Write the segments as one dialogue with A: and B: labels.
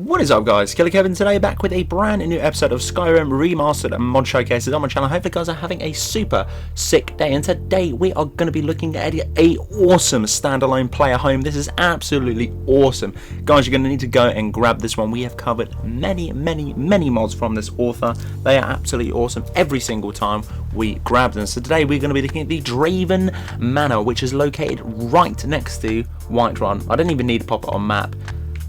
A: What is up, guys? Killerkev today, back with a brand new episode of Skyrim Remastered and Mod Showcases on my channel. I hope you guys are having a super sick day, and today we are going to be looking at a awesome standalone player home. This is absolutely awesome. Guys, you're going to need to go and grab this one. We have covered many mods from this author. They are absolutely awesome every single time we grab them. So today we're going to be looking at the Draven Manor, which is located right next to Whiterun. I don't even need to pop it on map.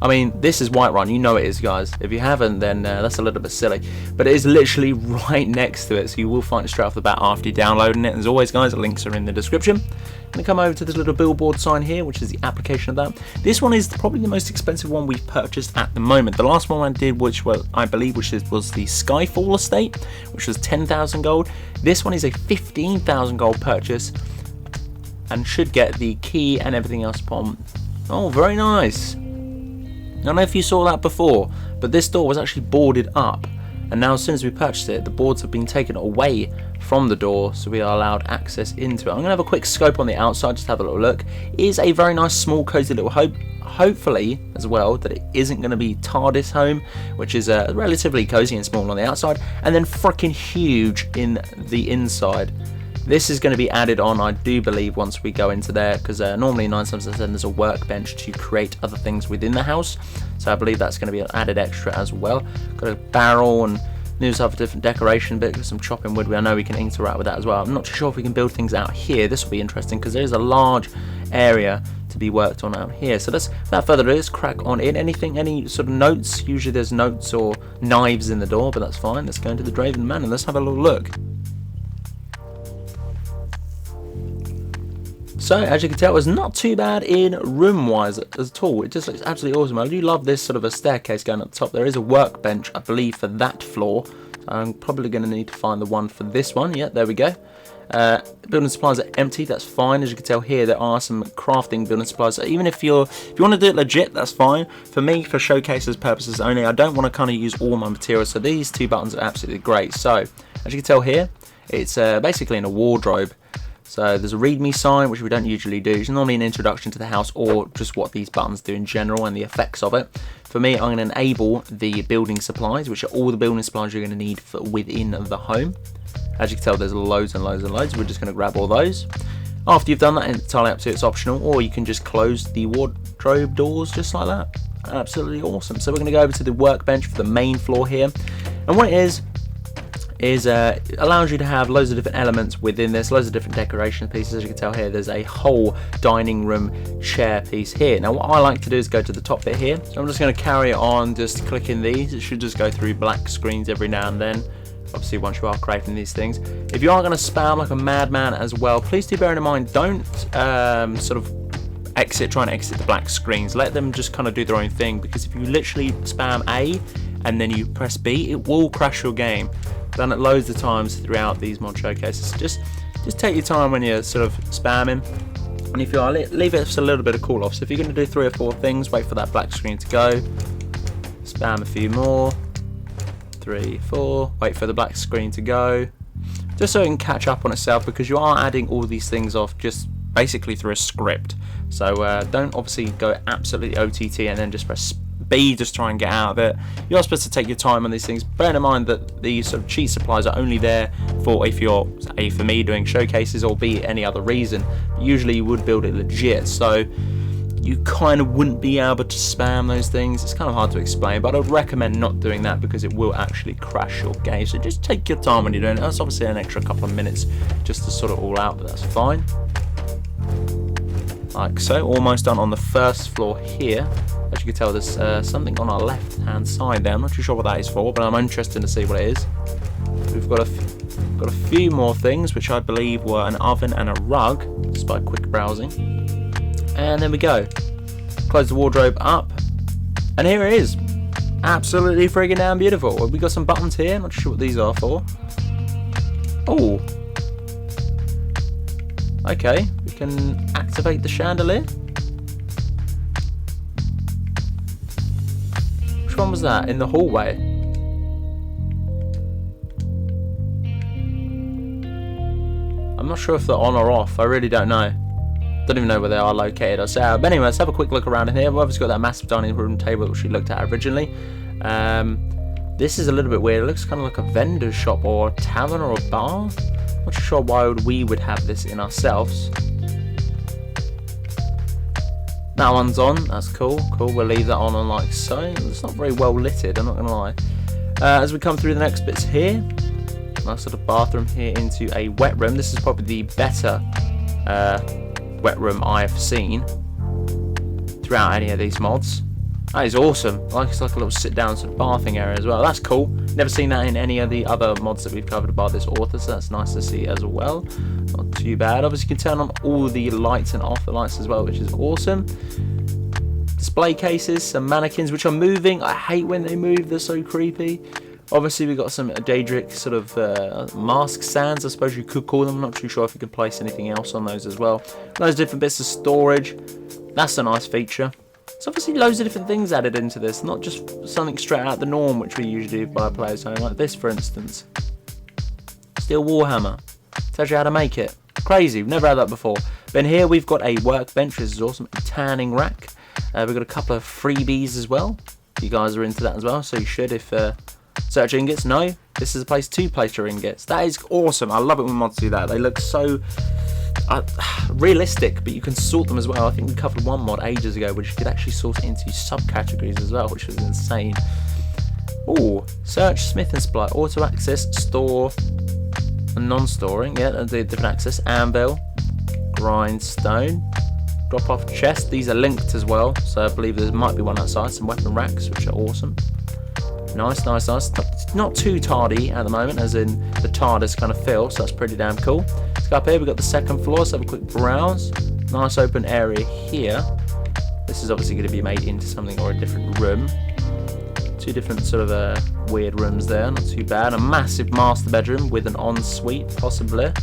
A: I mean, this is Whiterun, you know it is, guys. If you haven't, then that's a little bit silly. But it is literally right next to it, so you will find it straight off the bat after you're downloading it. As always, guys, the links are in the description. I'm going to come over to this little billboard sign here, which is the application of that. This one is probably the most expensive one we've purchased at the moment. The last one I did, which was the Skyfall estate, which was 10,000 gold. This one is a 15,000 gold purchase, and should get the key and everything else upon. Oh, very nice. I don't know if you saw that before, but this door was actually boarded up, and now as soon as we purchased it, the boards have been taken away from the door, so we are allowed access into it. I'm going to have a quick scope on the outside, just have a little look. It is a very nice, small, cozy little hopefully as well that it isn't going to be TARDIS home, which is relatively cozy and small on the outside, and then freaking huge in the inside. This is going to be added on, I do believe, once we go into there, because normally 9 times out of 10 there's a workbench to create other things within the house, so I believe that's going to be an added extra as well. Got a barrel and there's other different decoration bit, some chopping wood. I know we can interact with that as well. I'm not too sure if we can build things out here. This will be interesting because there's a large area to be worked on out here. So let's, without further ado, let's crack on in. Any sort of notes? Usually there's notes or knives in the door, but that's fine. Let's go into the Draven Manor. Let's have a little look. So, as you can tell, it's not too bad in room-wise at all. It just looks absolutely awesome. I do love this sort of a staircase going up the top. There is a workbench, I believe, for that floor. So I'm probably going to need to find the one for this one. Yeah, there we go. Building supplies are empty. That's fine. As you can tell here, there are some crafting building supplies. So even if you want to do it legit, that's fine. For me, for showcases purposes only, I don't want to kind of use all my materials. So these two buttons are absolutely great. So, as you can tell here, it's basically in a wardrobe. So there's a readme sign, which we don't usually do. It's normally an introduction to the house or just what these buttons do in general and the effects of it. For me, I'm going to enable the building supplies, which are all the building supplies you're going to need for within the home. As you can tell, there's loads and loads and loads. We're just going to grab all those. After you've done that, entirely up to you, it's optional, or you can just close the wardrobe doors just like that. Absolutely awesome. So we're going to go over to the workbench for the main floor here. And what it is it allows you to have loads of different elements within this, loads of different decoration pieces. As you can tell here, there's a whole dining room chair piece here. Now what I like to do is go to the top bit here. So I'm just going to carry on just clicking these. It should just go through black screens every now and then, obviously once you are creating these things. If you are going to spam like a madman as well, please do bear in mind, don't sort of try and exit the black screens. Let them just kind of do their own thing, because if you literally spam A and then you press B, it will crash your game. Done it loads of times throughout these mod showcases. Just take your time when you're sort of spamming, and if you are, leave it just a little bit of cool off. So if you're going to do 3 or 4 things, wait for that black screen to go, spam a few more, 3, 4, wait for the black screen to go, just so it can catch up on itself, because you are adding all these things off just basically through a script. So don't obviously go absolutely OTT and then just press B, just try and get out of it. You're supposed to take your time on these things. Bear in mind that these sort of cheat supplies are only there for if you're A, for me, doing showcases, or B, any other reason. Usually you would build it legit, so you kind of wouldn't be able to spam those things. It's kind of hard to explain, but I'd recommend not doing that because it will actually crash your game. So just take your time when you're doing it. That's obviously an extra couple of minutes just to sort it all out, but that's fine. Like so, almost done on the first floor here. As you can tell, there's something on our left hand side there. I'm not too sure what that is for, but I'm interested to see what it is. We've got a few more things, which I believe were an oven and a rug, just by quick browsing. And there we go. Close the wardrobe up, and here it is. Absolutely friggin' damn beautiful. We've got some buttons here, not sure what these are for. Oh, okay, we can activate the chandelier. Which one was that? In the hallway? I'm not sure if they're on or off. I really don't know. Don't even know where they are located or set. But anyway, let's have a quick look around in here. We've obviously got that massive dining room table which we looked at originally. This is a little bit weird. It looks kind of like a vendor shop or a tavern or a bar. Not sure why we would have this in ourselves. That one's on. That's cool. Cool. We'll leave that on like so. It's not very well litted, I'm not going to lie. As we come through the next bits here, nice sort of bathroom here into a wet room. This is probably the better wet room I've seen throughout any of these mods. That is awesome. It's like a little sit down sort of bathing area as well. That's cool. Never seen that in any of the other mods that we've covered by this author, so that's nice to see as well. Not too bad. Obviously you can turn on all the lights and off the lights as well, which is awesome. Display cases, some mannequins which are moving. I hate when they move, they're so creepy. Obviously we've got some Daedric sort of mask stands, I suppose you could call them. I'm not too sure if you can place anything else on those as well. Those different bits of storage. That's a nice feature. There's obviously loads of different things added into this, not just something straight out the norm which we usually do by players home, like this for instance. Steel Warhammer. Tells you how to make it. Crazy, we've never had that before. But in here we've got a workbench, this is awesome, a tanning rack. We've got a couple of freebies as well. You guys are into that as well, so you should if search ingots. No, this is a place to place your ingots. That is awesome. I love it when mods do that. They look so realistic, but you can sort them as well. I think we covered one mod ages ago which you could actually sort it into subcategories as well, which was insane. Oh, search, smith and supply, auto access, store, and non-storing. Yeah, the different access. Anvil, grindstone, drop off chest. These are linked as well, so I believe there might be one outside. Some weapon racks which are awesome. Nice, nice, nice. Not too tardy at the moment, as in the TARDIS kind of feel, so that's pretty damn cool. Let's go up here, we've got the second floor, let's have a quick browse. Nice open area here. This is obviously going to be made into something or a different room. Two different sort of weird rooms there, not too bad. A massive master bedroom with an ensuite, possibly.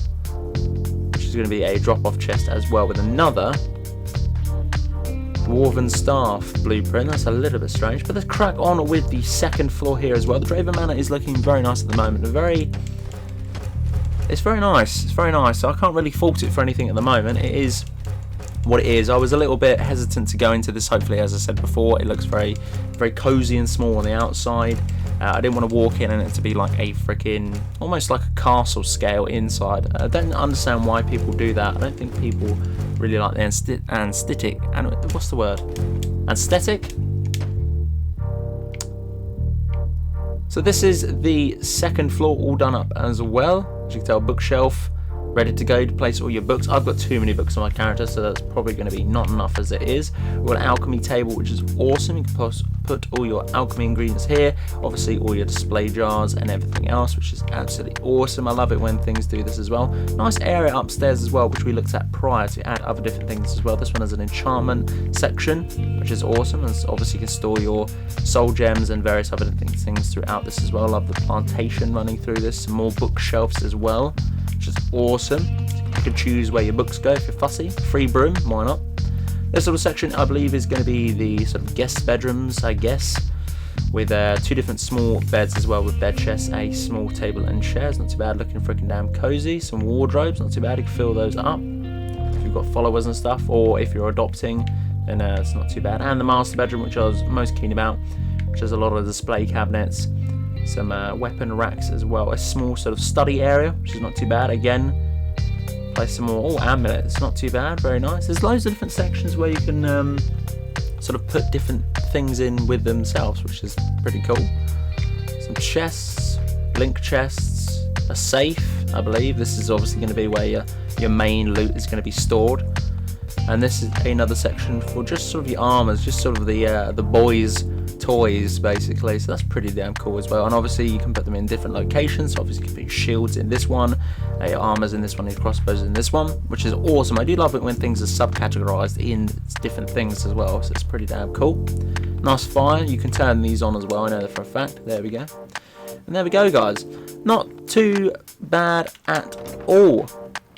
A: Which is going to be a drop-off chest as well with another Dwarven Staff blueprint. That's a little bit strange, but let's crack on with the second floor here as well. The Draven Manor is looking very nice at the moment. It's very nice. It's very nice. So I can't really fault it for anything at the moment. It is what it is. I was a little bit hesitant to go into this. Hopefully, as I said before, it looks very, very cozy and small on the outside. I didn't want to walk in and it to be like a freaking, almost like a castle scale inside. I don't understand why people do that. I don't think people really like the aesthetic. And what's the word? Aesthetic. So this is the second floor, all done up as well. As you can tell, bookshelf ready to go to place all your books. I've got too many books on my character, so that's probably going to be not enough as it is. We've got an alchemy table, which is awesome. You can put all your alchemy ingredients here, obviously all your display jars and everything else, which is absolutely awesome. I love it when things do this as well. Nice area upstairs as well, which we looked at prior to add other different things as well. This one has an enchantment section, which is awesome, and obviously you can store your soul gems and various other things throughout this as well. I love the plantation running through this. Some more bookshelves as well, which is awesome. You can choose where your books go if you're fussy. Free broom, why not? This little section I believe is going to be the sort of guest bedrooms, I guess, with two different small beds as well, with bed chests, a small table and chairs. Not too bad, looking freaking damn cozy. Some wardrobes, not too bad, you can fill those up if you've got followers and stuff, or if you're adopting, then it's not too bad. And the master bedroom, which I was most keen about, which has a lot of display cabinets, some weapon racks as well, a small sort of study area, which is not too bad. Again, place some more amulets, not too bad, very nice. There's loads of different sections where you can sort of put different things in with themselves, which is pretty cool. Some chests, link chests, a safe, I believe. This is obviously going to be where your main loot is going to be stored. And this is another section for just sort of your armors, just sort of the boys' toys basically, so that's pretty damn cool as well. And obviously you can put them in different locations, so obviously you can put your shields in this one, your armors in this one, your crossbows in this one, which is awesome. I do love it when things are subcategorized in different things as well, so it's pretty damn cool. Nice fire, you can turn these on as well, I know that for a fact. There we go. And there we go, guys. Not too bad at all.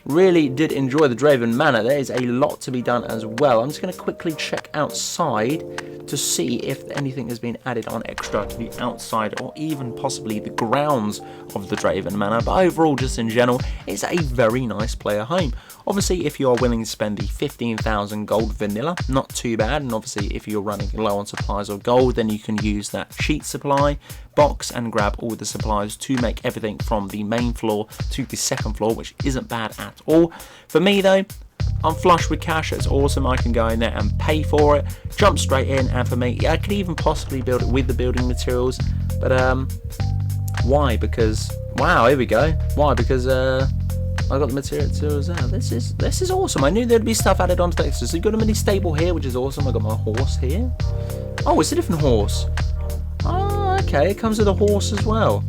A: really did enjoy the Draven Manor. There is a lot to be done as well. I'm just going to quickly check outside to see if anything has been added on extra to the outside or even possibly the grounds of the Draven Manor. But overall, just in general, it's a very nice player home. Obviously, if you are willing to spend the 15,000 gold vanilla, not too bad. And obviously, if you're running low on supplies or gold, then you can use that cheat supply box and grab all the supplies to make everything from the main floor to the second floor, which isn't bad at all. For me though, I'm flush with cash. It's awesome. I can go in there and pay for it, jump straight in, and for me, yeah, I could even possibly build it with the building materials. But why? Because wow, here we go. Why? Because I got the materials out. This is awesome. I knew there'd be stuff added onto this. So you've got a mini stable here, which is awesome. I got my horse here. Oh, it's a different horse. Oh, okay. It comes with a horse as well.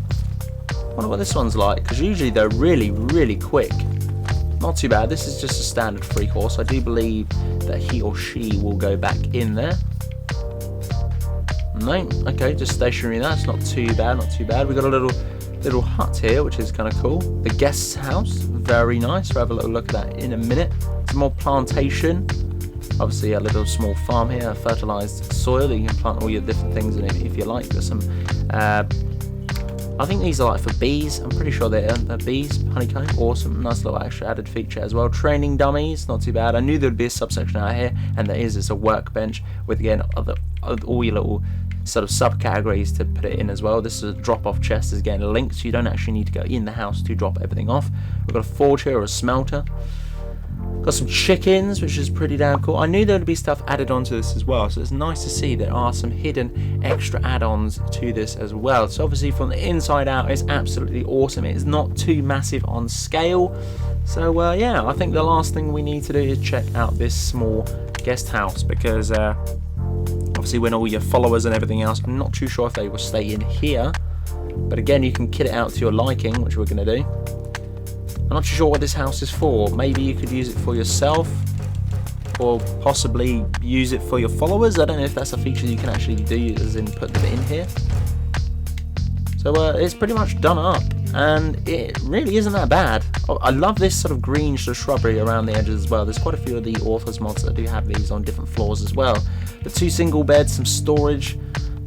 A: Wonder what this one's like, because usually they're really quick. Not too bad. This is just a standard free horse. I do believe that he or she will go back in there. No, okay, just stationary. That's not too bad. Not too bad. We got a little hut here, which is kind of cool. The guest's house, very nice. We'll have a little look at that in a minute. Some more plantation. Obviously, a little small farm here, fertilized soil that you can plant all your different things in it if you like. There's some. I think these are like for bees. I'm pretty sure they're bees. Honeycomb, awesome. Nice little extra added feature as well. Training dummies, not too bad. I knew there'd be a subsection out here, and there is. It's a workbench with again all your little sort of subcategories to put it in as well. This is a drop-off chest is getting linked, so you don't actually need to go in the house to drop everything off. We've got a forge here or a smelter. Got some chickens, which is pretty damn cool. I knew there would be stuff added onto this as well, so it's nice to see there are some hidden extra add-ons to this as well. So obviously from the inside out, it's absolutely awesome. It's not too massive on scale. So yeah, I think the last thing we need to do is check out this small guest house, because obviously when all your followers and everything else, I'm not too sure if they will stay in here. But again, you can kit it out to your liking, which we're going to do. I'm not too sure what this house is for. Maybe you could use it for yourself, or possibly use it for your followers. I don't know if that's a feature you can actually do, as in put them in here. So it's pretty much done up, and it really isn't that bad. I love this sort of green sort of shrubbery around the edges as well. There's quite a few of the authors mods that do have these on different floors as well. The 2 single beds, some storage.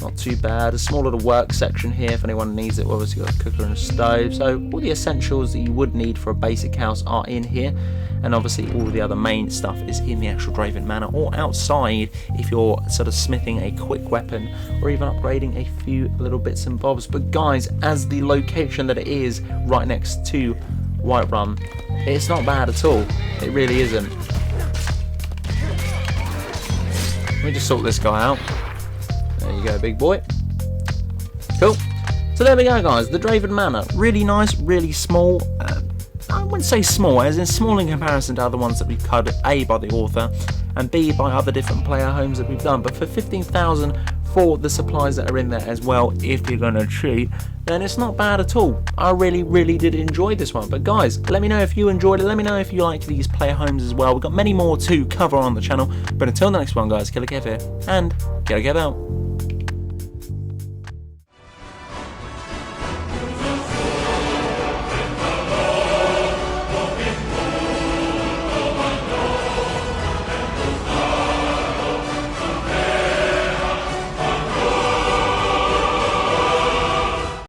A: Not too bad. A small little work section here if anyone needs it. We've obviously got a cooker and a stove. So all the essentials that you would need for a basic house are in here. And obviously all the other main stuff is in the actual Draven Manor or outside if you're sort of smithing a quick weapon or even upgrading a few little bits and bobs. But guys, as the location that it is right next to Whiterun, it's not bad at all. It really isn't. Let me just sort this guy out. There you go, big boy. Cool. So there we go, guys. The Draven Manor. Really nice, really small. I wouldn't say small, as in small in comparison to other ones that we've covered, A, by the author, and B, by other different player homes that we've done. But for 15,000 for the supplies that are in there as well, if you're going to cheat, then it's not bad at all. I really did enjoy this one. But guys, let me know if you enjoyed it. Let me know if you like these player homes as well. We've got many more to cover on the channel. But until the next one, guys, Killerkev here, and Killerkev out.